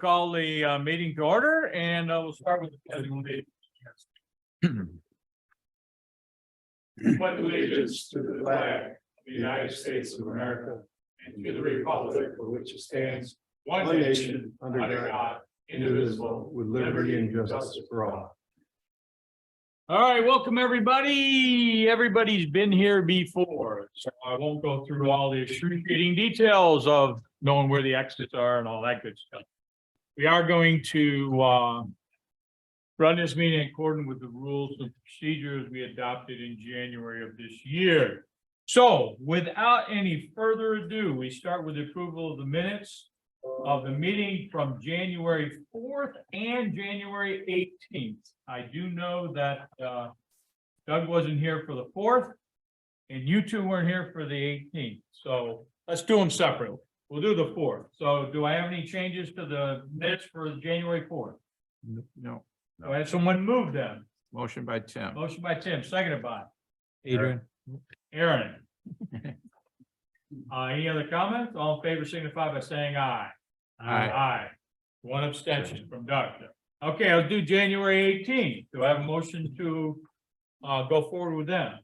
call the meeting to order, and we'll start with the pledge of allegiance. Pledge allegiance to the flag of the United States of America and to the republic for which it stands, one nation, under God, indivisible, with liberty and justice for all. All right, welcome everybody. Everybody's been here before, so I won't go through all the excruciating details of knowing where the exits are and all that good stuff. We are going to run this meeting in accordance with the rules and procedures we adopted in January of this year. So without any further ado, we start with the approval of the minutes of the meeting from January 4th and January 18th. I do know that Doug wasn't here for the 4th and you two weren't here for the 18th. So let's do them separately. We'll do the 4th. So do I have any changes to the minutes for January 4th? No. Do I have someone move them? Motion by Tim. Motion by Tim, seconded by Adrian. Aaron. Any other comments? All in favor signify by saying aye. Aye. Aye. One abstention from Doug. Okay, I'll do January 18th. Do I have a motion to go forward with them?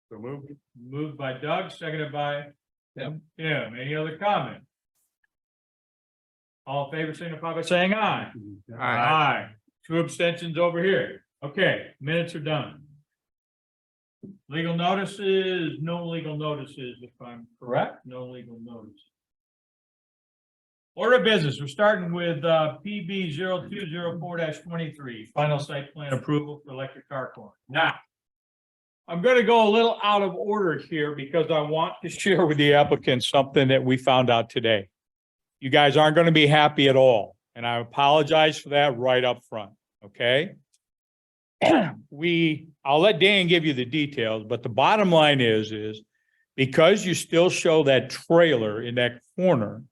So moved. Moved by Doug, seconded by Tim. Tim. Any other comment? All in favor signify by saying aye. Aye. Two abstentions over here. Okay, minutes are done. Legal notices, no legal notices, if I'm correct, no legal notice. Order of business, we're starting with PB 0204-23, final site plan approval for electric car corn. Now, I'm going to go a little out of order here because I want to share with the applicant something that we found out today. You guys aren't going to be happy at all, and I apologize for that right up front, okay? I'll let Dan give you the details, but the bottom line is because you still show that trailer in that corner,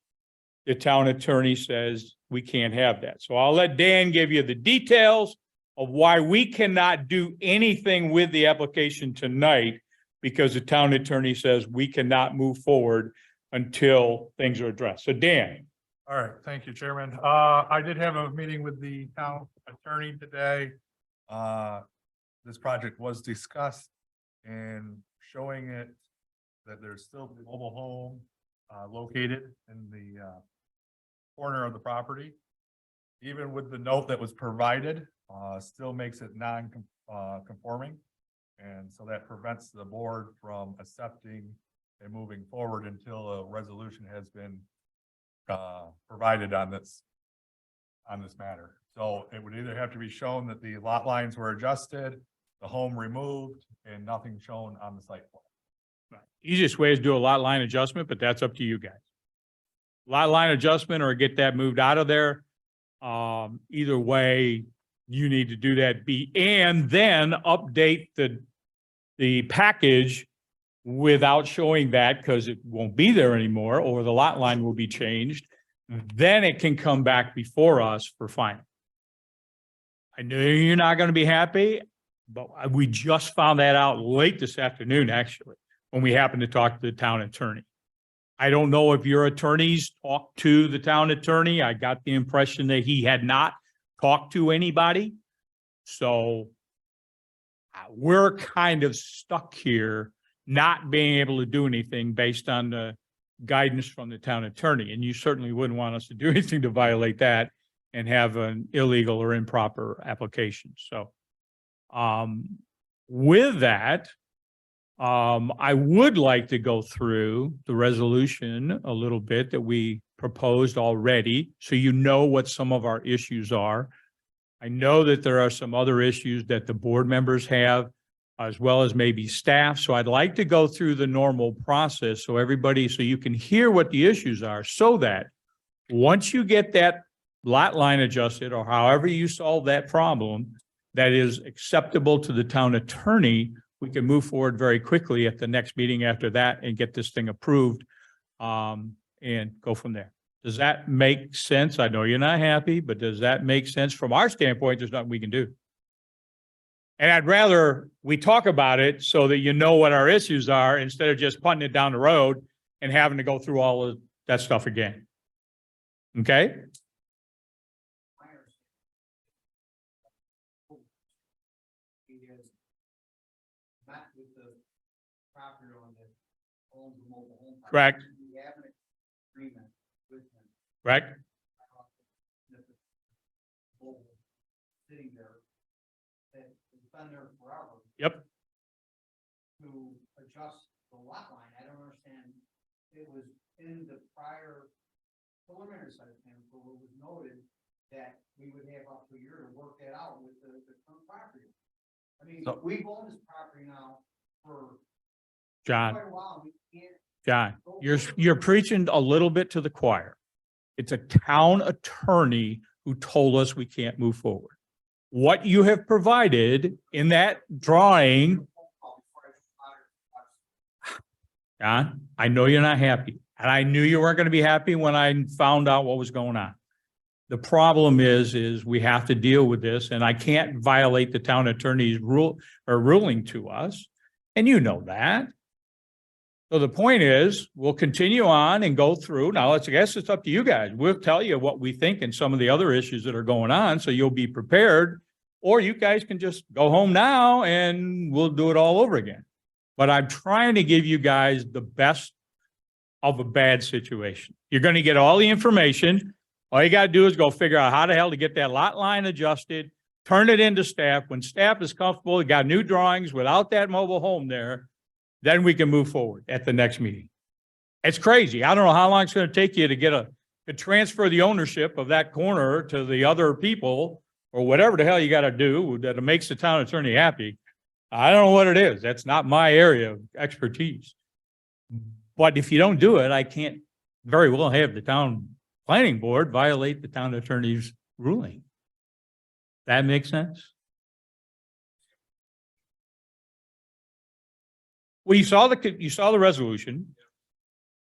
the town attorney says we can't have that. So I'll let Dan give you the details of why we cannot do anything with the application tonight because the town attorney says we cannot move forward until things are addressed. So Dan. All right, thank you, Chairman. I did have a meeting with the town attorney today. This project was discussed and showing it that there's still a mobile home located in the corner of the property. Even with the note that was provided, still makes it non-conforming. And so that prevents the board from accepting and moving forward until a resolution has been provided on this matter. So it would either have to be shown that the lot lines were adjusted, the home removed, and nothing shown on the site plan. Easiest way is do a lot line adjustment, but that's up to you guys. Lot line adjustment or get that moved out of there. Either way, you need to do that and then update the package without showing that because it won't be there anymore or the lot line will be changed. Then it can come back before us for final. I know you're not going to be happy, but we just found that out late this afternoon, actually, when we happened to talk to the town attorney. I don't know if your attorneys talked to the town attorney. I got the impression that he had not talked to anybody. So we're kind of stuck here, not being able to do anything based on the guidance from the town attorney. And you certainly wouldn't want us to do anything to violate that and have an illegal or improper application. So with that, I would like to go through the resolution a little bit that we proposed already, so you know what some of our issues are. I know that there are some other issues that the board members have, as well as maybe staff. So I'd like to go through the normal process so you can hear what the issues are, so that once you get that lot line adjusted or however you solve that problem that is acceptable to the town attorney, we can move forward very quickly at the next meeting after that and get this thing approved and go from there. Does that make sense? I know you're not happy, but does that make sense? From our standpoint, there's nothing we can do. And I'd rather we talk about it so that you know what our issues are instead of just punting it down the road and having to go through all of that stuff again. Okay? met with the property owner that owns the mobile home park. Correct. We have an agreement with him. Correct? That the mobile sitting there, that has been there forever. Yep. To adjust the lot line, I don't understand, it was in the prior preliminary site plan, where it was noted that we would have up to a year to work that out with the current property. I mean, So- we've owned this property now for John, quite a while, we can't. John, go you're forward. preaching a little bit to the choir. It's a town attorney who told us we can't move forward. What you have provided in that drawing, John, I know you're not happy, and I knew you weren't gonna be happy when I found out what was going on. The problem is we have to deal with this, and I can't violate the town attorney's rule or ruling to us, and you know that. So the point is, we'll continue on and go through. Now, I guess it's up to you guys. We'll tell you what we think and some of the other issues that are going on, so you'll be prepared. Or you guys can just go home now and we'll do it all over again. But I'm trying to give you guys the best of a bad situation. You're gonna get all the information. All you gotta do is go figure out how the hell to get that lot line adjusted, turn it into staff. When staff is comfortable, got new drawings without that mobile home there, then we can move forward at the next meeting. It's crazy. I don't know how long it's gonna take you to transfer the ownership of that corner to the other people, or whatever the hell you gotta do that makes the town attorney happy. I don't know what it is. That's not my area of expertise. But if you don't do it, I can't very well have the town planning board violate the town attorney's ruling. That makes sense? Well, you saw the resolution.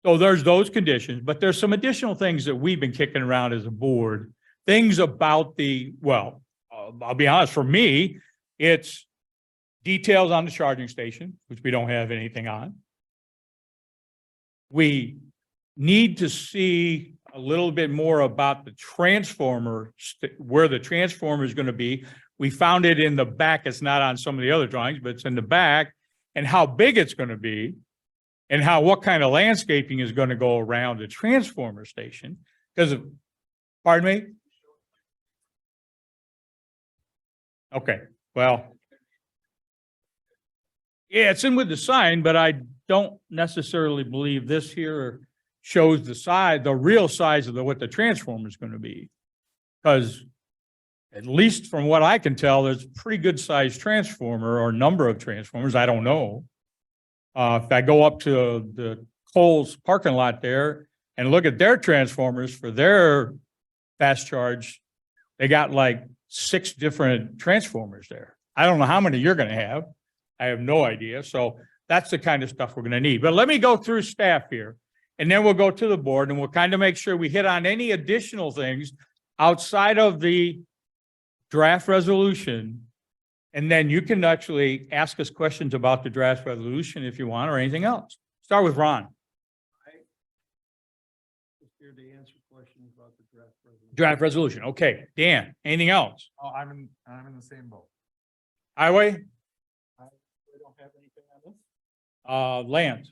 So there's those conditions, but there's some additional things that we've been kicking around as a board. Things about I'll be honest, for me, it's details on the charging station, which we don't have anything on. We need to see a little bit more about the transformer, where the transformer is going to be. We found it in the back. It's not on some of the other drawings, but it's in the back, and how big it's going to be, and what kind of landscaping is going to go around the transformer station. Because, pardon me? Okay, well. Yeah, it's in with the sign, but I don't necessarily believe this here shows the real size of what the transformer is going to be. Because at least from what I can tell, there's a pretty good sized transformer or number of transformers. I don't know. If I go up to the Kohl's parking lot there and look at their transformers for their fast charge, they got like 6 different transformers there. I don't know how many you're going to have. I have no idea. So that's the kind of stuff we're going to need. But let me go through staff here, and then we'll go to the board, and we'll kind of make sure we hit on any additional things outside of the draft resolution. And then you can actually ask us questions about the draft resolution if you want, or anything else. Start with Ron. Just here to answer questions about the draft resolution. Draft resolution. Okay. Dan, anything else? Oh, I'm in the same boat. Highway? We don't have anything on this? Land.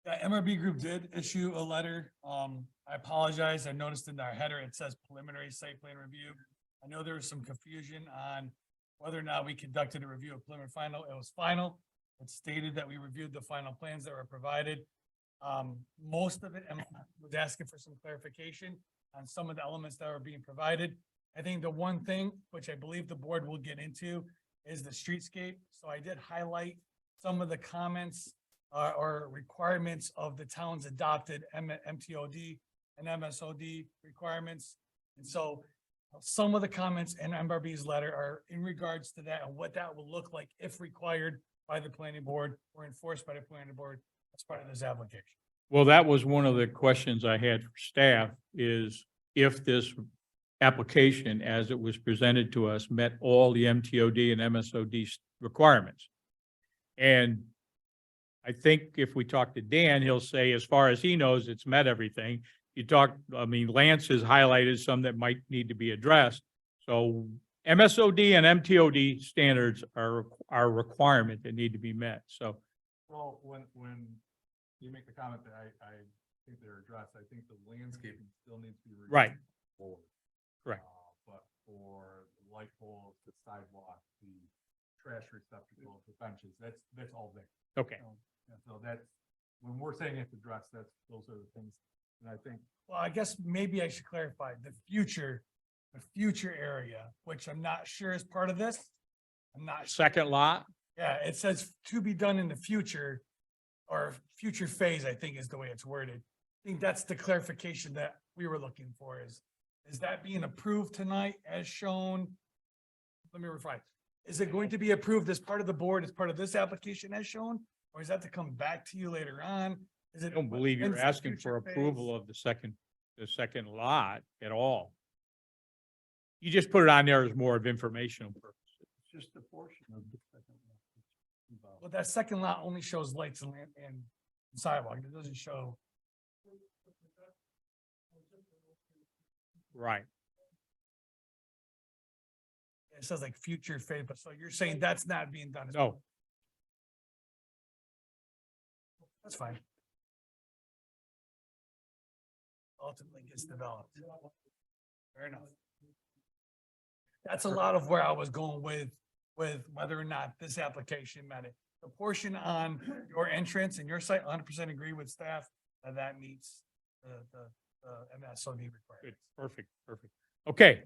Yeah, MRB Group did issue a letter. I apologize. I noticed in our header, it says preliminary site plan review. I know there was some confusion on whether or not we conducted a review of preliminary final. It was final. It stated that we reviewed the final plans that were provided. Most of it was asking for some clarification on some of the elements that were being provided. I think the one thing, which I believe the board will get into, is the streetscape. So I did highlight some of the comments or requirements of the town's adopted MTOD and MSOD requirements. And so some of the comments in MRB's letter are in regards to that and what that will look like if required by the planning board or enforced by the planning board as part of this application. Well, that was one of the questions I had for staff, is if this application as it was presented to us met all the MTOD and MSOD requirements. And I think if we talk to Dan, he'll say, as far as he knows, it's met everything. Lance has highlighted some that might need to be addressed. So MSOD and MTOD standards are a requirement that need to be met, so. Well, when you make the comment that I think they're addressed, I think the landscaping still needs to be. reviewed Right. forward. Correct. But for the light poles, the sidewalk, the trash receptacles, the benches, that's all there. Okay, And so that's, when we're saying it's addressed, those are the things, and I think, Well, I guess maybe I should clarify the future area, which I'm not sure is part of this. I'm not, second lot, yeah, it says to be done in the future or future phase, I think is the way it's worded. I think that's the clarification that we were looking for is that being approved tonight as shown? Let me refine. Is it going to be approved as part of the board, as part of this application as shown? Or is that to come back to you later on? Is it? I don't believe you're asking for approval of the second lot at all. You just put it on there as more of informational purposes. Just a portion of the second lot that's involved. Well, that second lot only shows lights and sidewalk. It doesn't show. Right. It says like future phase, but so you're saying that's not being done? No, That's fine. Ultimately gets developed. Fair enough. That's a lot of where I was going with whether or not this application met it. The portion on your entrance and your site, 100% agree with staff that meets the MSOD good, requirements. perfect. Okay.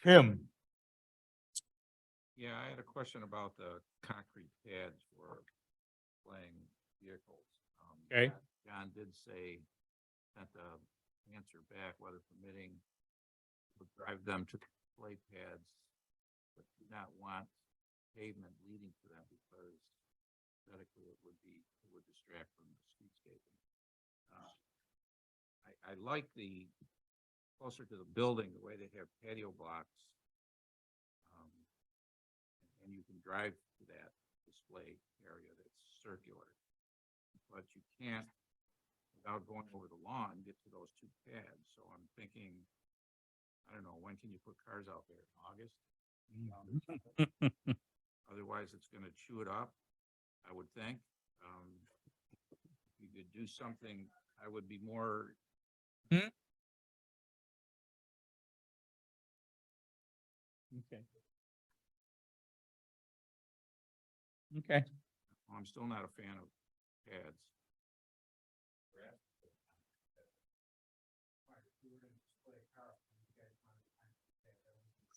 Tim, Yeah, I had a question about the concrete pads for playing vehicles. Okay. John did say, sent the answer back, weather permitting, would drive them to play pads, but do not want pavement leading to them because aesthetically it would distract from the streetscaping. I like the closer to the building, the way they have patio blocks. And you can drive to that display area that's circular. But you can't, without going over the lawn, get to those two pads. So I'm thinking, I don't know, when can you put cars out there? In August? Otherwise, it's gonna chew it up, I would think. If you could do something, I would be more. okay. Okay, I'm still not a fan of pads.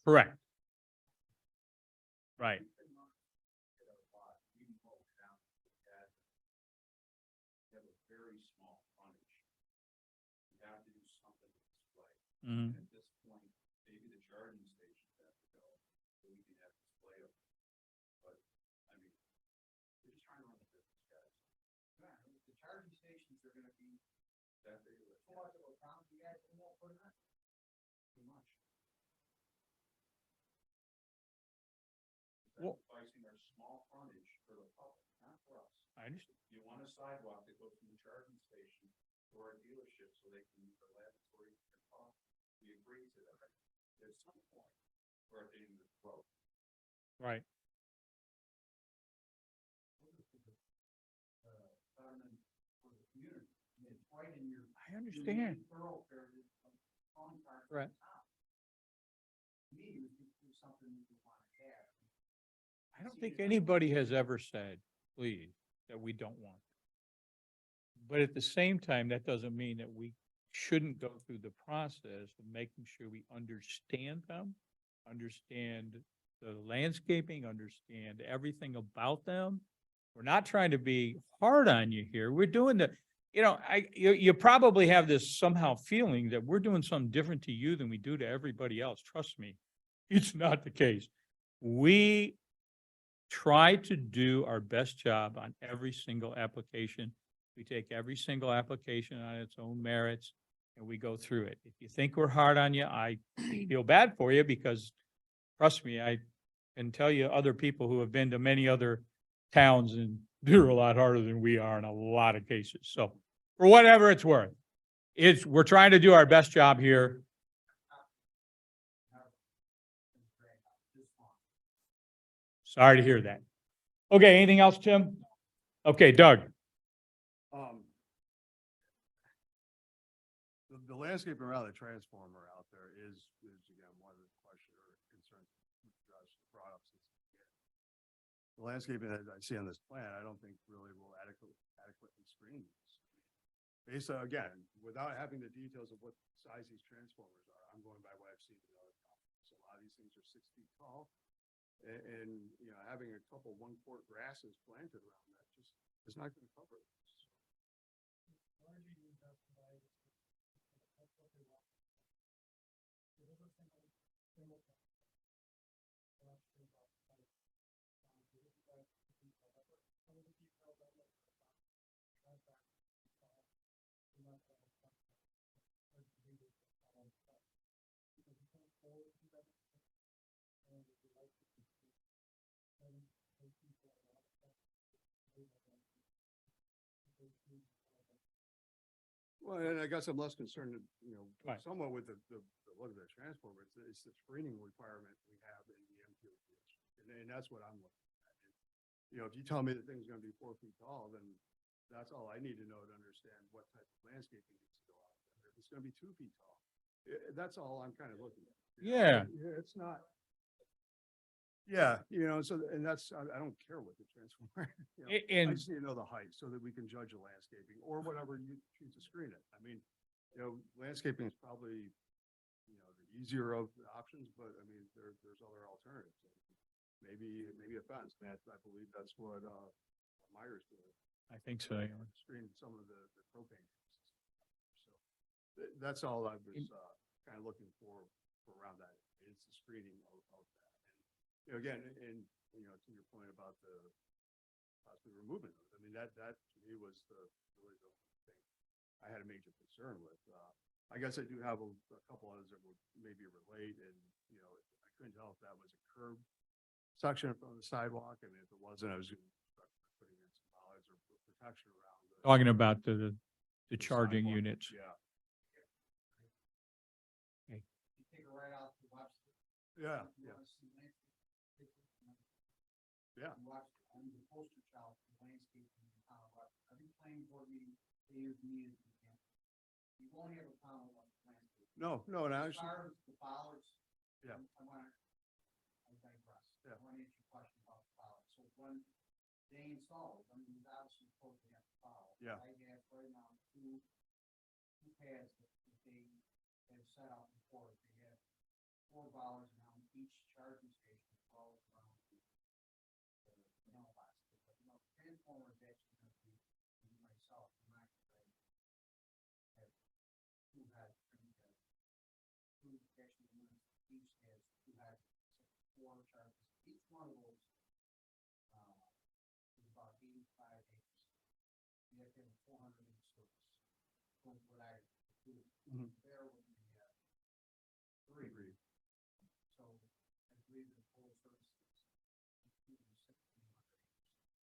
correct. Right, Have a very small frontage. You have to do something to display. mhm, At this point, maybe the charging stations have to go, so we can have display of them. But, I mean, we're just trying to run the business, guys. Yeah, the charging stations are gonna be That big of a. so much of a problem, you guys won't put it on. Too much. Well- Sacrificing our small frontage for the public, not for us. I understand. You want a sidewalk that goes from the charging station to our dealership so they can use our laboratory and talk. We agree to that. At some point, we're at the end of the road. Right, Betterment for the community. I mean, it's right in your. I understand. Thoroughfare is a strong part of Right. town. To me, it would be something you would want to have. I don't think anybody has ever said, please, that we don't want. it. But at the same time, that doesn't mean that we shouldn't go through the process of making sure we understand them, understand the landscaping, understand everything about them. We're not trying to be hard on you here. We're doing you probably have this somehow feeling that we're doing something different to you than we do to everybody else. Trust me, it's not the case. We try to do our best job on every single application. We take every single application on its own merits and we go through it. If you think we're hard on you, I feel bad for you because trust me, I can tell you other people who have been to many other towns and they're a lot harder than we are in a lot of cases. So for whatever it's worth, we're trying to do our best job here. Now, Sorry to hear that. Okay, anything else, Tim? Okay, Doug. The landscape around the transformer out there is again, one of the questions or concerns Josh brought up since the beginning. The landscaping that I see on this plan, I don't think really will adequately screen this. Based on, again, without having the details of what size these transformers are, I'm going by what I've seen in other companies. So a lot of these things are 6 feet tall. And, you know, having a couple 1-quart grasses planted around that just is not going to cover it. Well, and I guess I'm less concerned, you know, Right. somewhat with the look of the transformer. It's the screening requirement we have in the MQOD. And that's what I'm looking at. And, you know, if you tell me the thing's gonna be 4 feet tall, then that's all I need to know to understand what type of landscaping needs to go out there. If it's gonna be 2 feet tall, that's all I'm kind of looking at. You know, Yeah. It's not. Yeah, you know, so, and that's, I don't care what the transformer, you know. I And just need to know the height so that we can judge the landscaping or whatever you choose to screen it. I mean, you know, landscaping is probably, you know, the easier of the options, but I mean, there's other alternatives. Maybe a fence. I believe that's what, Myers did. I think so. Yeah. Screen some of the propane. So that's all I was, kind of looking for around that. It's the screening of that. You know, again, and, you know, to your point about the possibly removing those, I mean, that to me was really the thing I had a major concern with. I guess I do have a couple others that would maybe relate, and, you know, I couldn't tell if that was a curb section from the sidewalk. I mean, if it wasn't, I was putting in some bollards or protection around the. Talking about the the charging sidewalk. units. Yeah, You take it right out to watch. yeah, You yeah, wanna see landscape, yeah. you watch, I'm the poster child for landscaping in the town of Webster. Every planning board meeting, they use me as an example. You won't have a problem with landscape. No, and As actually, far as the bollards. Yeah. I digress. Yeah. I want to answer your question about the bollards. So when they install it, I mean, it's obviously supposed to have to follow. Yeah. I have right now two pads that they have set out before. They have 4 bollards around each charging station as well as around the mailbox. But, you know, the transformer is actually going to be myself, I'm not going to have 2 heads. Two actually units, each has 2 heads, 4 chargers. Each one of those is about 85 acres. You have to have a 400 acre service. From what I do, Mhm. there would be 3. Agreed. So I believe the total services. including 1,600 acres.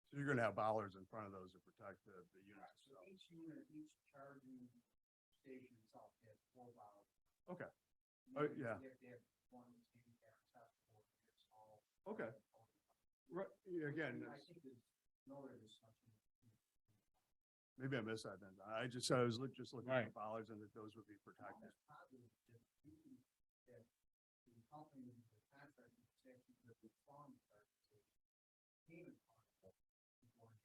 So you're gonna have bollards in front of those to protect the units. So each unit, each charging station itself has 4 bollards. Okay. You Yeah. have to have one that's handicap accessible, it's all. Okay. Right, again, I think it's noted as such. maybe I missed that then. I was just looking at Right. the bollards and that those would be protected. Almost positive that you can, that the company, the contractor, is actually the fund payment fund. Before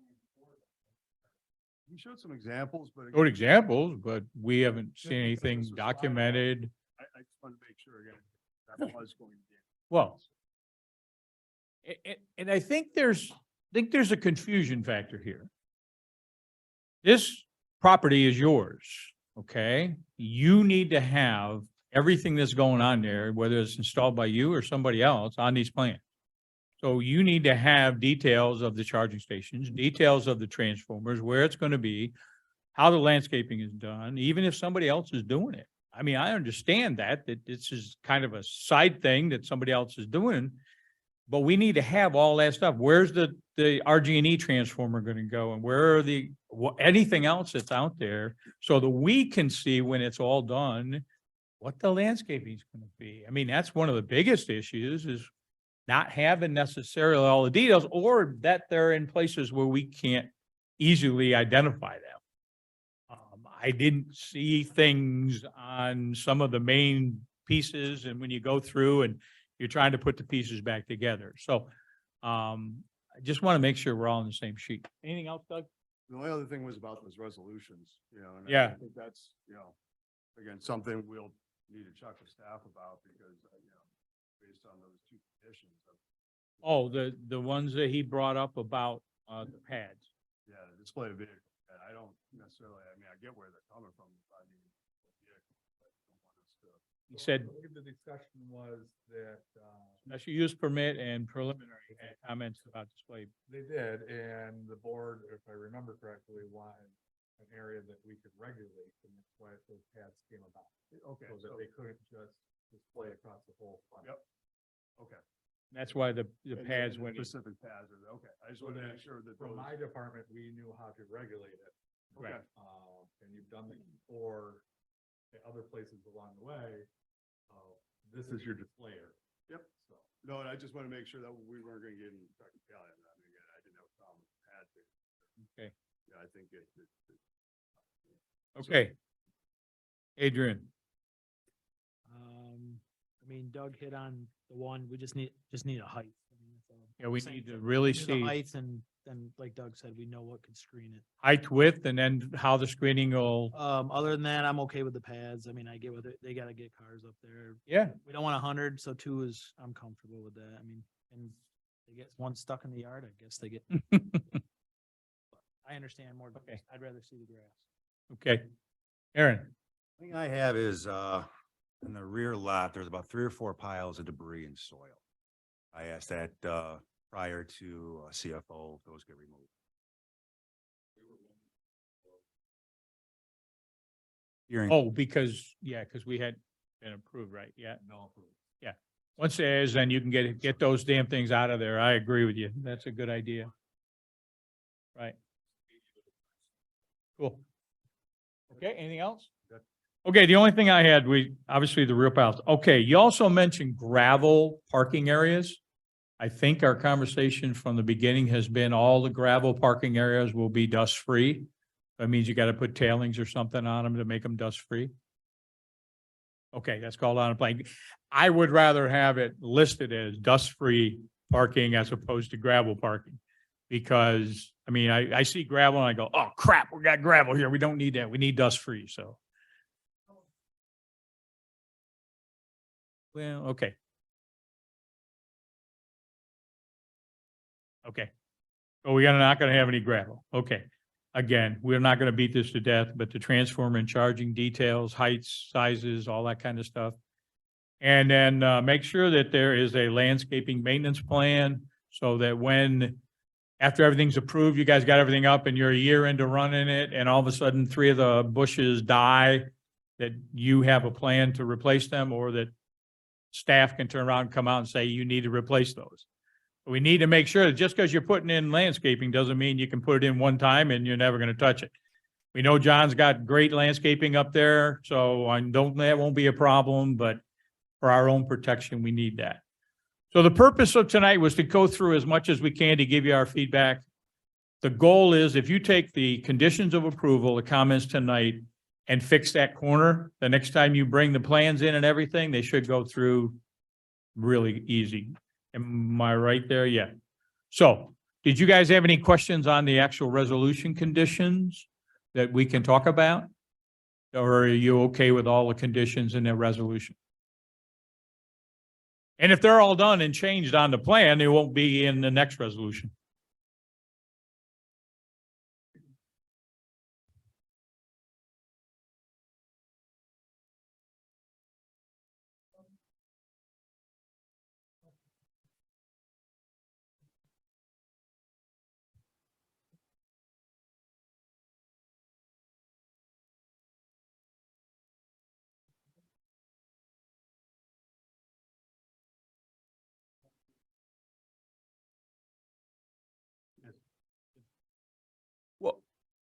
you plan for that. He showed some examples, but. Good again, examples, but we haven't seen Just because anything this was filed. documented. I just wanted to make sure again, that was going to be. Well, and I think there's a confusion factor here. This property is yours, okay? You need to have everything that's going on there, whether it's installed by you or somebody else, on these plans. So you need to have details of the charging stations, details of the transformers, where it's gonna be, how the landscaping is done, even if somebody else is doing it. I mean, I understand that this is kind of a side thing that somebody else is doing. But we need to have all that stuff. Where's the RG&E transformer gonna go, and where are anything else that's out there? So that we can see when it's all done, what the landscaping is gonna be. I mean, that's one of the biggest issues is not having necessarily all the details, or that they're in places where we can't easily identify them. I didn't see things on some of the main pieces, and when you go through and you're trying to put the pieces back together. So, I just want to make sure we're all on the same sheet. Anything else, Doug? The only other thing was about those resolutions, and Yeah. I think that's, again, something we'll need to check with staff about because, based on those two conditions of, Oh, the ones that he brought up about, the pads. yeah, the display of vehicle. And I don't necessarily, I get where they're coming from. I mean, vehicle, but I don't want us to- He said, I believe the discussion was that, special use permit and preliminary had comments about display. they did, and the board, if I remember correctly, wanted an area that we could regulate, and that's why those pads came about. Okay, So that so, they couldn't just display across the whole front. Yep. okay. That's why the And pads the went in. Specific pads are, okay. I just want to make sure that From those, my department, we knew how to regulate it. okay. And you've done it before at other places along the way. This is your displayer. Yep. So. No, and I just want to make sure that we weren't going to get in technicality on that. I mean, again, I didn't have a problem with the pad thing. Okay. Yeah, I think it. Okay. Adrian, I mean, Doug hit on the one, we just need a height. I mean, that's all. yeah, we Same need to thing. really We need the see height and then, like Doug said, we know what could screen it. height, width, and then how the screening will, Other than that, I'm okay with the pads. I mean, I get with it. They gotta get cars up there. yeah, We don't want 100, so 2 is, I'm comfortable with that. I mean, and they get one stuck in the yard, I guess they get. I understand more. Okay. I'd rather see the grass. okay. Aaron, Thing I have is, in the rear lot, there's about 3 or 4 piles of debris and soil. I asked that, prior to CFO, if those get removed. Hearing, oh, because we had been approved, right? Yeah. No. Once it is, then you can get those damn things out of there. I agree with you. That's a good idea. Right. Cool. Okay, anything else? Okay, the only thing I had, obviously the real piles. Okay, you also mentioned gravel parking areas. I think our conversation from the beginning has been all the gravel parking areas will be dust-free. That means you gotta put tailings or something on them to make them dust-free. Okay, that's called on a plan. I would rather have it listed as dust-free parking as opposed to gravel parking. Because, I mean, I see gravel and I go, oh crap, we got gravel here. We don't need that. We need dust-free, so. Well, okay. Okay. Well, we are not gonna have any gravel. Okay. Again, we're not gonna beat this to death, but the transformer and charging details, heights, sizes, all that kind of stuff. And then, make sure that there is a landscaping maintenance plan so that when, after everything's approved, you guys got everything up and you're a year into running it and all of a sudden 3 of the bushes die, that you have a plan to replace them or that staff can turn around and come out and say, you need to replace those. We need to make sure that just because you're putting in landscaping doesn't mean you can put it in one time and you're never gonna touch it. We know John's got great landscaping up there, so that won't be a problem, but for our own protection, we need that. So the purpose of tonight was to go through as much as we can to give you our feedback. The goal is if you take the conditions of approval, the comments tonight, and fix that corner, the next time you bring the plans in and everything, they should go through really easy. Am I right there? Yeah. So, did you guys have any questions on the actual resolution conditions that we can talk about? Or are you okay with all the conditions in the resolution? And if they're all done and changed on the plan, they won't be in the next resolution.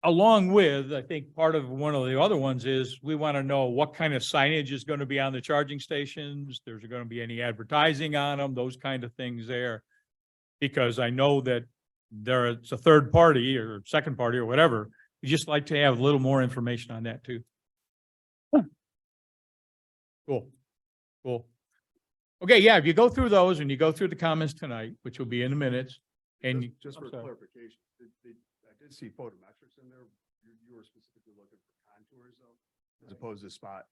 along with, I think part of one of the other ones is we want to know what kind of signage is going to be on the charging stations. There's going to be any advertising on them, those kind of things there. Because I know that it's a third party or second party or whatever. We just like to have a little more information on that too. Cool, cool. Okay, yeah, if you go through those and you go through the comments tonight, which will be in the minutes, and you- Just I'm for sorry. clarification, I did see photometrics in there. You were specifically looking for contours though, as opposed to spot.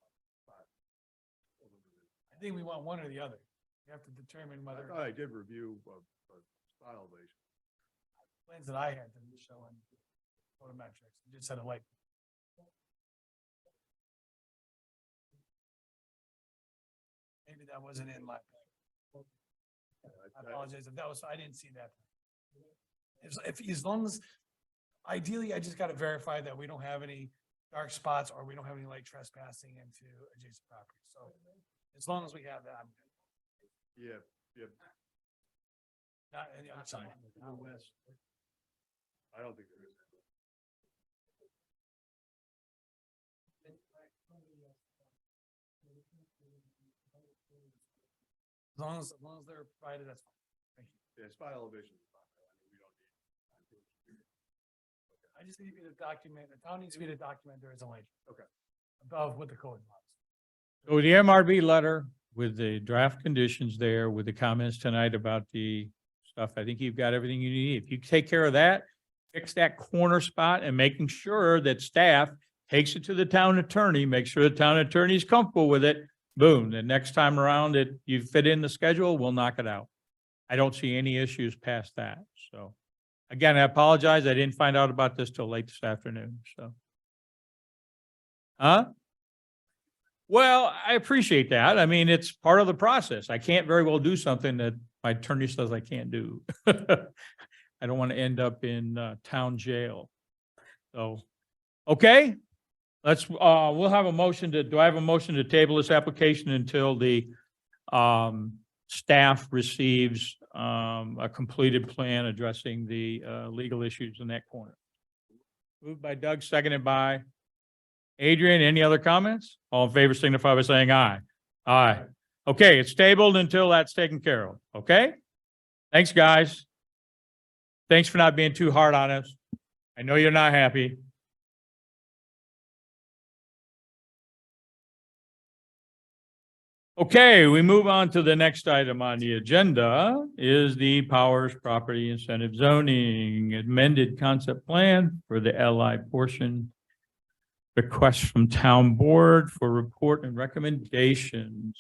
I think we want one or the other. You have to determine I whether thought I did review a spot elevation. plans that I had didn't show in photometrics. It just said a light. Maybe that wasn't in my. I apologize if that was, I didn't see that. As long as, ideally, I just gotta verify that we don't have any dark spots or we don't have any light trespassing into adjacent properties. So as long as we have that, I'm good. Yeah, yeah, Not, I'm sorry. I don't think there is. As long as they're provided, that's fine. Thank you. Yeah, spot elevation is fine. I mean, we don't need. I just need you to document, the town needs me to document there is a light. Okay. Above what the code was. So the MRB letter with the draft conditions there, with the comments tonight about the stuff, I think you've got everything you need. If you take care of that, fix that corner spot and making sure that staff takes it to the town attorney, make sure the town attorney is comfortable with it. Boom, the next time around that you fit in the schedule, we'll knock it out. I don't see any issues past that, so. Again, I apologize, I didn't find out about this till late this afternoon, so. Huh? Well, I appreciate that. I mean, it's part of the process. I can't very well do something that my attorney says I can't do. I don't want to end up in town jail. So, okay, we'll have a motion do I have a motion to table this application until the staff receives a completed plan addressing the legal issues in that corner? Moved by Doug, seconded by Adrian. Any other comments? All in favor signify by saying aye. Aye. Okay, it's tabled until that's taken care of. Okay? Thanks, guys. Thanks for not being too hard on us. I know you're not happy. Okay, we move on to the next item on the agenda is the Powers Property Incentive Zoning amended concept plan for the LI portion. Request from town board for report and recommendations.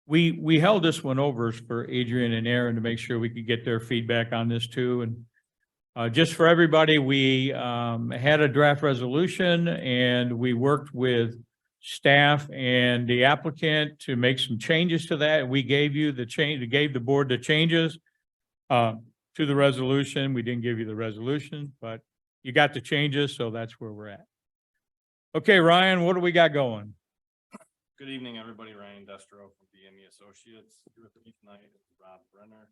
We held this one over for Adrian and Aaron to make sure we could get their feedback on this too. And just for everybody, we had a draft resolution and we worked with staff and the applicant to make some changes to that. We gave you the change, gave the board the changes to the resolution. We didn't give you the resolution, but you got the changes, so that's where we're at. Okay, Ryan, what do we got going? Good evening, everybody. Ryan Destro from BME Associates. Here with me tonight is Rob Brenner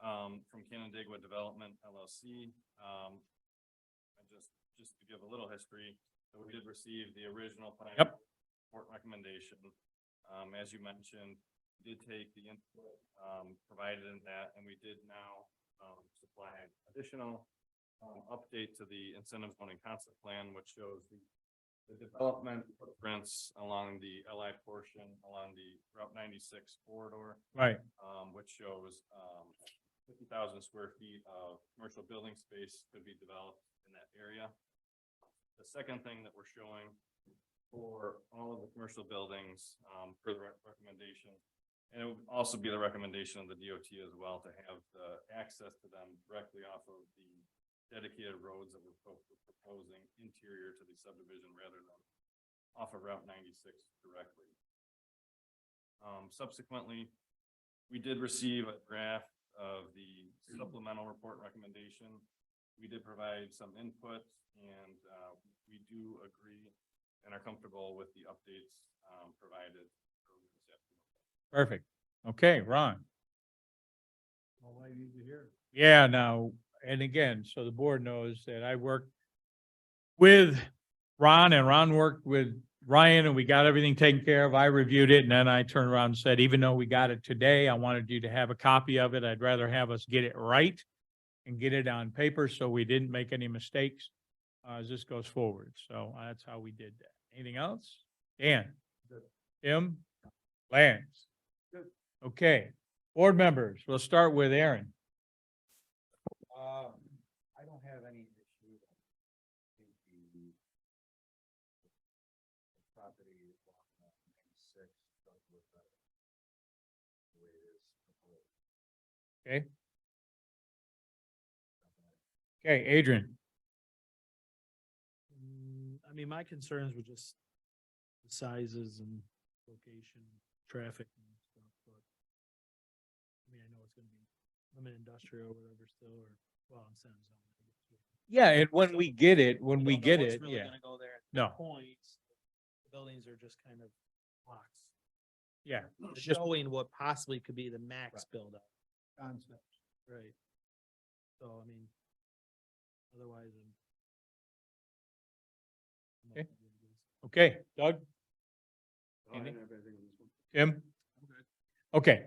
from Canandaigua Development LLC. And just to give a little history, so we did receive the original plan report recommendation. As you mentioned, we did take the input provided in that, and we did now supply additional update to the incentive zoning concept plan, which shows the development footprints along the LI portion along the Route 96 corridor, Right. which shows 50,000 square feet of commercial building space could be developed in that area. The second thing that we're showing for all of the commercial buildings per the recommendation, and it would also be the recommendation of the DOT as well, to have the access to them directly off of the dedicated roads that we're proposing interior to the subdivision rather than off of Route 96 directly. Subsequently, we did receive a draft of the supplemental report recommendation. We did provide some input and we do agree and are comfortable with the updates provided. Perfect. Okay, Ron. All I need to hear. Yeah, now, and again, so the board knows that I worked with Ron and Ron worked with Ryan and we got everything taken care of. I reviewed it and then I turned around and said, even though we got it today, I wanted you to have a copy of it. I'd rather have us get it right and get it on paper so we didn't make any mistakes as this goes forward. So that's how we did that. Anything else? Dan? Tim? Lance? Okay, board members, we'll start with Aaron. I don't have any issue. I think the property is walking up 96, does look better. The way it is proposed. Okay. Okay, Adrian. I mean, my concerns were just the sizes and location, traffic and stuff, but. I mean, I know it's gonna be limited industrial or whatever still, or, well, in San Zone. Yeah, and when we get it, when We we don't know get what's it, really yeah, Gonna go there. At No. that point, the buildings are just kind of blocks. yeah. it's just- Showing what possibly could be the max build up. Concept. Right. So, I mean, otherwise. Okay. Okay, Doug, I don't have anything on this one. Tim? Okay,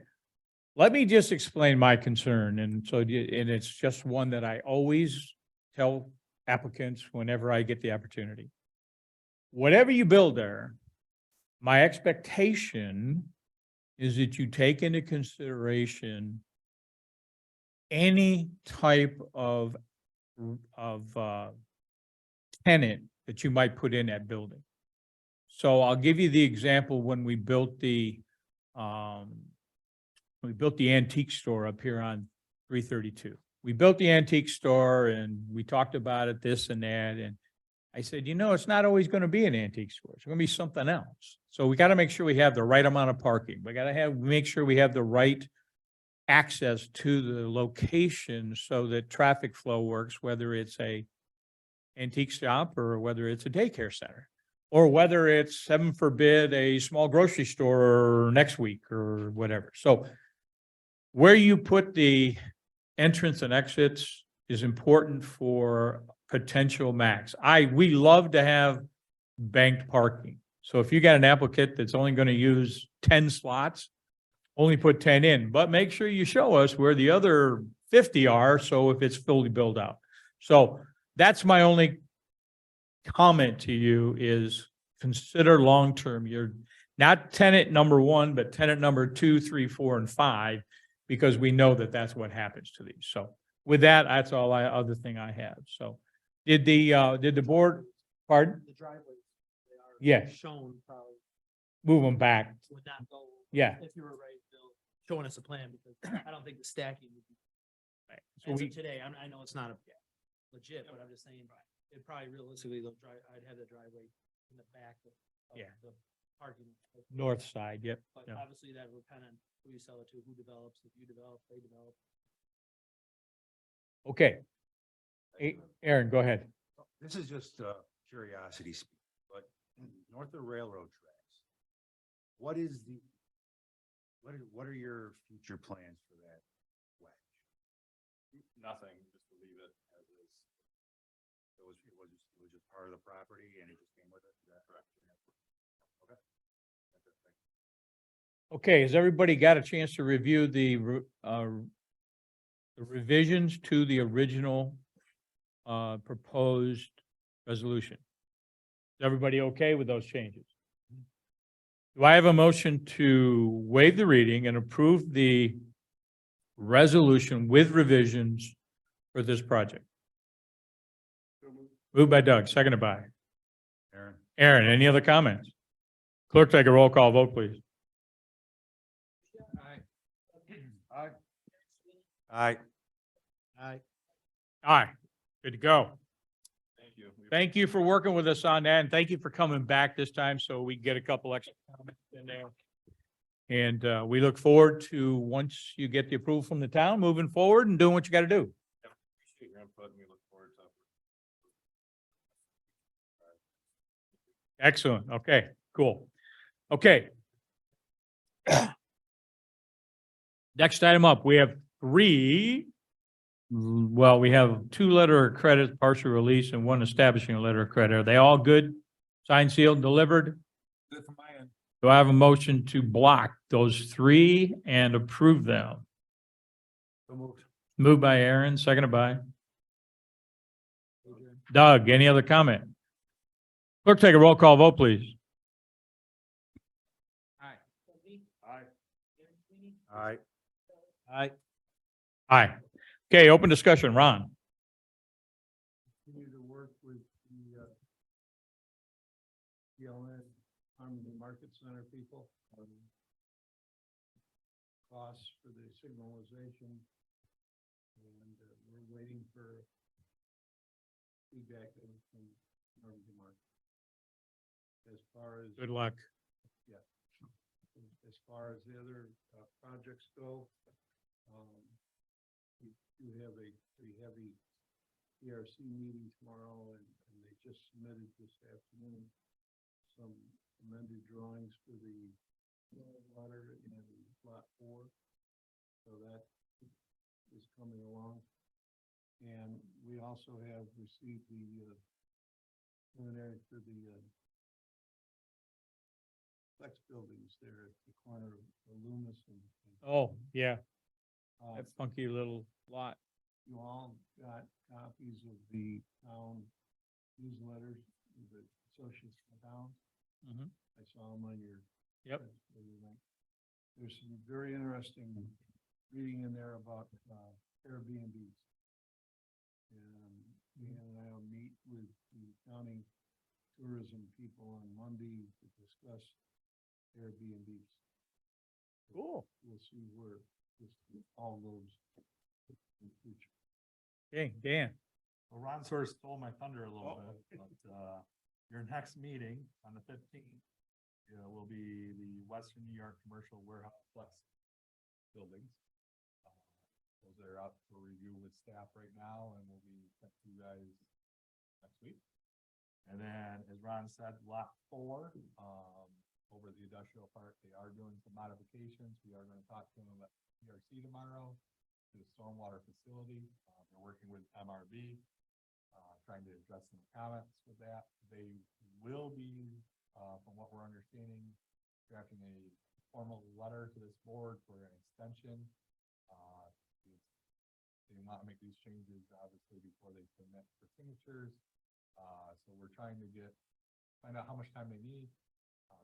let me just explain my concern, and so, and it's just one that I always tell applicants whenever I get the opportunity. Whatever you build there, my expectation is that you take into consideration any type of tenant that you might put in that building. So I'll give you the example when we built the antique store up here on 332. We built the antique store and we talked about it, this and that, and I said, it's not always going to be an antique store. It's going to be something else. So we got to make sure we have the right amount of parking. We got to make sure we have the right access to the location so that traffic flow works, whether it's a antique shop or whether it's a daycare center, or whether it's, heaven forbid, a small grocery store next week or whatever. So where you put the entrance and exits is important for potential max. We love to have banked parking. So if you got an applicant that's only going to use 10 slots, only put 10 in, but make sure you show us where the other 50 are. So if it's fully built out. So that's my only comment to you is consider long-term. You're not tenant number one, but tenant number 2, 3, 4, and 5, because we know that that's what happens to these. So with that, that's all other thing I have. So did the board, pardon? The driveways. They are Yes. Shown probably Move them back. would not go. Yeah. If you were right, Bill, showing us a plan, because I don't think the stacking would be. So As we, of today, I know it's not a legit, but I'm just saying, it probably realistically, I'd have the driveway in the back of Yeah. the parking. north side, yep. But yeah. obviously that would depend on who you sell it to, who develops, if you develop, they develop. Okay. Aaron, go ahead. This is just curiosity speak, but north of railroad tracks, what is the, what are your future plans for that wedge? Nothing, just to leave it as is. It was just part of the property and it just came with it? Is that correct? Okay. That's it, thank you. Okay, has everybody got a chance to review the revisions to the original proposed resolution? Is everybody okay with those changes? Do I have a motion to waive the reading and approve the resolution with revisions for this project? Moved by Doug, seconded by Aaron? Aaron. Any other comments? Clerk, take a roll call vote, please. Aye. Aye. Aye, good to go. Thank you. Thank you for working with us on that, and thank you for coming back this time so we get a couple extra comments in there. And we look forward to, once you get the approval from the town, moving forward and doing what you got to do. Appreciate your input and we look forward to. Excellent. Okay, cool. Okay. Next item up, we have 3 Well, we have 2 letter of credit, partial release, and 1 establishing a letter of credit. Are they all good? Signed, sealed, delivered? Good from my end. Do I have a motion to block those 3 and approve them? So moved. Moved by Aaron, seconded by Doug. Any other comment? Clerk, take a roll call vote, please. Aye. I, Aye. Okay, open discussion. Ron? Continue to work with the, PLN, the Market Center people, on costs for the signalization. And, we're waiting for feedback from Normandy Market. As far as. Good luck. As far as the other projects go, we do have a pretty heavy PRC meeting tomorrow, and they just submitted this afternoon some amended drawings for the water in lot 4. So that is coming along. And we also have received the preliminary for the flex buildings there at the corner of Loomis and. Oh, yeah, uh, that funky little lot. You all got copies of the town newsletters, the Associates of Towns. Mhm. I saw them on your. Yep. There's some very interesting reading in there about Airbnbs. And Dan and I will meet with the county tourism people on Monday to discuss Airbnbs. Cool. We'll see where this all goes in the future. Okay, Dan? Well, Ron sort of stole my thunder a little bit, but, your next meeting on the 15th, will be the Western New York Commercial Warehouse Flex buildings. Those are up for review with staff right now and will be sent to you guys next week. And then, as Ron said, lot 4, over the industrial park, they are doing some modifications. We are gonna talk to them at PRC tomorrow, to the stormwater facility. They're working with MRB, trying to address some comments with that. They will be, from what we're understanding, drafting a formal letter to this board for an extension. They want to make these changes, obviously, before they submit for signatures. So we're trying to find out how much time they need,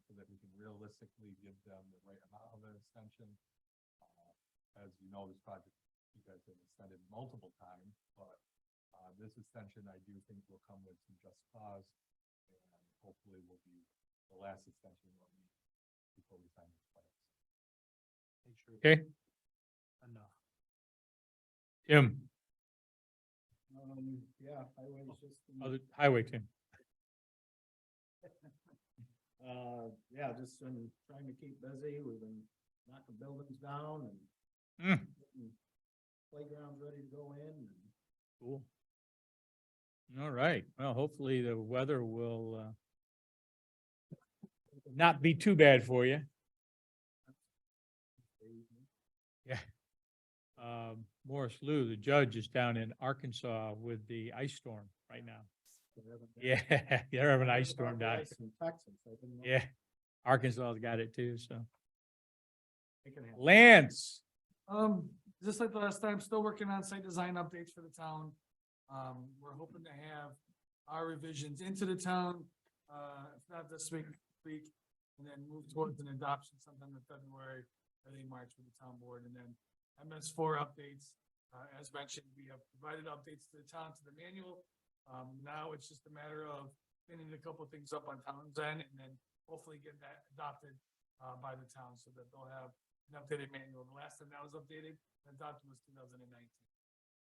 so that we can realistically give them the right amount of an extension. As you know, this project, you guys have extended multiple times, but this extension, I do think will come with some just cause, and hopefully will be the last extension we'll need before we sign this plan. make sure. Okay, Enough. Tim? Yeah, highway system. Other highway, Tim? Yeah, just been trying to keep busy. We've been knocking buildings down and Hmm. getting playgrounds ready to go in. And Cool. All right. Well, hopefully the weather will not be too bad for you. Yeah. Morris Lou, the judge, is down in Arkansas with the ice storm right now. Yeah, they're having an ice storm down. Ice in Texas, I didn't know. Yeah, Arkansas's got it too, so. It can happen. Lance, Just like the last time, still working on site design updates for the town. We're hoping to have our revisions into the town, if not this week, and then move towards an adoption sometime in February, early March with the town board, and then MS4 updates. As mentioned, we have provided updates to the town to the manual. Now it's just a matter of cleaning a couple of things up on town's end, and then hopefully getting that adopted by the town so that they'll have an updated manual. The last time that was updated and adopted was 2019.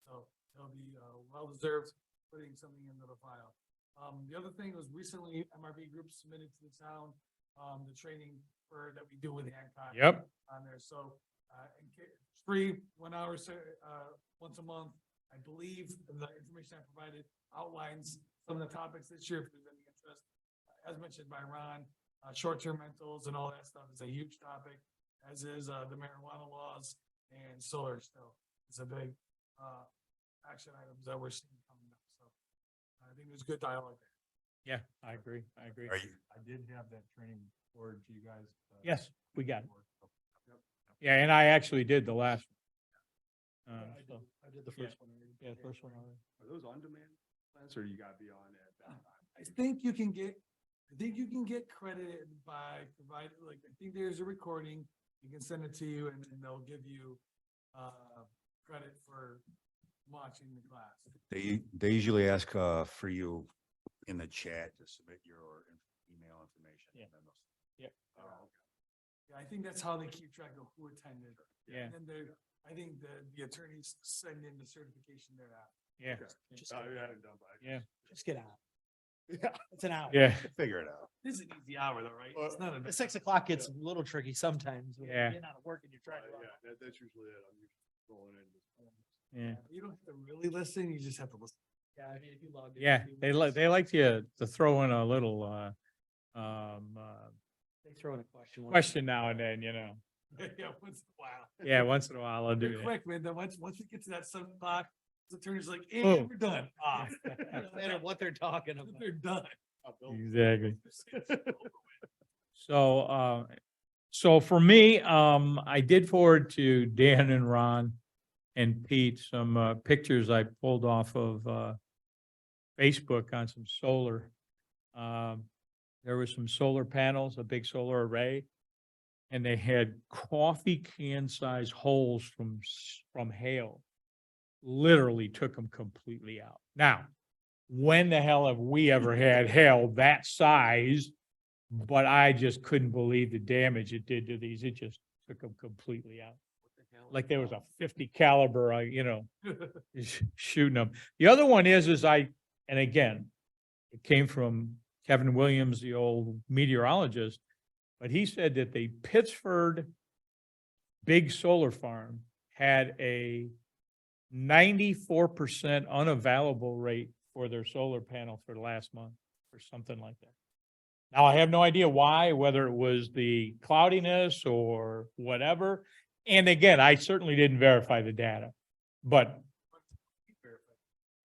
So it'll be well-deserved putting something into the file. The other thing was recently MRB Group submitted to the town the training that we do with Hancock. Yep. On there. So free 1 hour once a month. I believe the information I provided outlines some of the topics this year, if there's any interest. As mentioned by Ron, short-term rentals and all that stuff is a huge topic, as is the marijuana laws and solar still. It's a big action items that we're seeing coming up. So I think there's good dialogue there. Yeah, I agree. I agree. Are you, I did have that training forward to you guys. Yes, we got it. Yeah, and I actually did the last. one. So, I did the yeah. first one already. yeah, first one already. Are those on-demand plans or you gotta be on at that time? I think you can get credited by providing, like, I think there's a recording, you can send it to you and then they'll give you, credit for watching the class. they usually ask, for you in the chat to submit your email information. Yeah. and then they'll- Yeah, I think that's how they keep track of who attended. Yeah, And then they're, I think the attorneys send in the certification thereafter. yeah, Just, I hadn't done that. yeah, just get out. Yeah. It's an hour. yeah. Figure it out. This is an easy hour though, right? It's not a. At 6 o'clock, it's a little tricky sometimes. when Yeah. you're Getting out of work and you're trying to. Yeah, that's usually it. I'm usually rolling in. Yeah, You don't have to really listen, you just have to listen. Yeah, I mean, if you logged in. yeah, they like you to throw in a little, They throw in a question. question now and then, you know. Yeah, once in a while. Yeah, once in a while I'll do They're that. quick, man. Then once we get to that 7 o'clock, the attorney's like, Oh. and we're done. Off. No matter what they're talking about. They're done. Exactly. So for me, I did forward to Dan and Ron and Pete some, pictures I pulled off of, Facebook on some solar. There were some solar panels, a big solar array. And they had coffee can size holes from hail. Literally took them completely out. Now, when the hell have we ever had hail that size? But I just couldn't believe the damage it did to these. It just took them completely out. Like there was a 50 caliber, shooting them. The other one is and again, it came from Kevin Williams, the old meteorologist, but he said that the Pittsford big solar farm had a 94% unavailable rate for their solar panel for the last month or something like that. Now, I have no idea why, whether it was the cloudiness or whatever. And again, I certainly didn't verify the data, but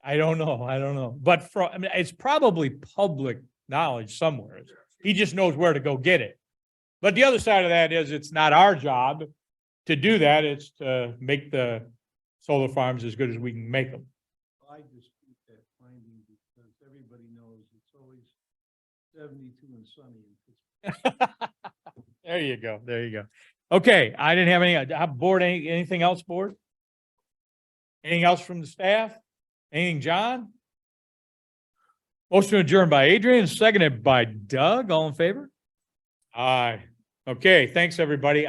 I don't know. But I mean, it's probably public knowledge somewhere. He just knows where to go get it. But the other side of that is it's not our job to do that. It's to make the solar farms as good as we can make them. I dispute that finding because everybody knows it's always 72 and sunny in Pittsburgh. There you go. There you go. Okay, I didn't have any, board, anything else, board? Anything else from the staff? Anything, John? Motion adjourned by Adrian, seconded by Doug. All in favor? Aye. Okay, thanks, everybody.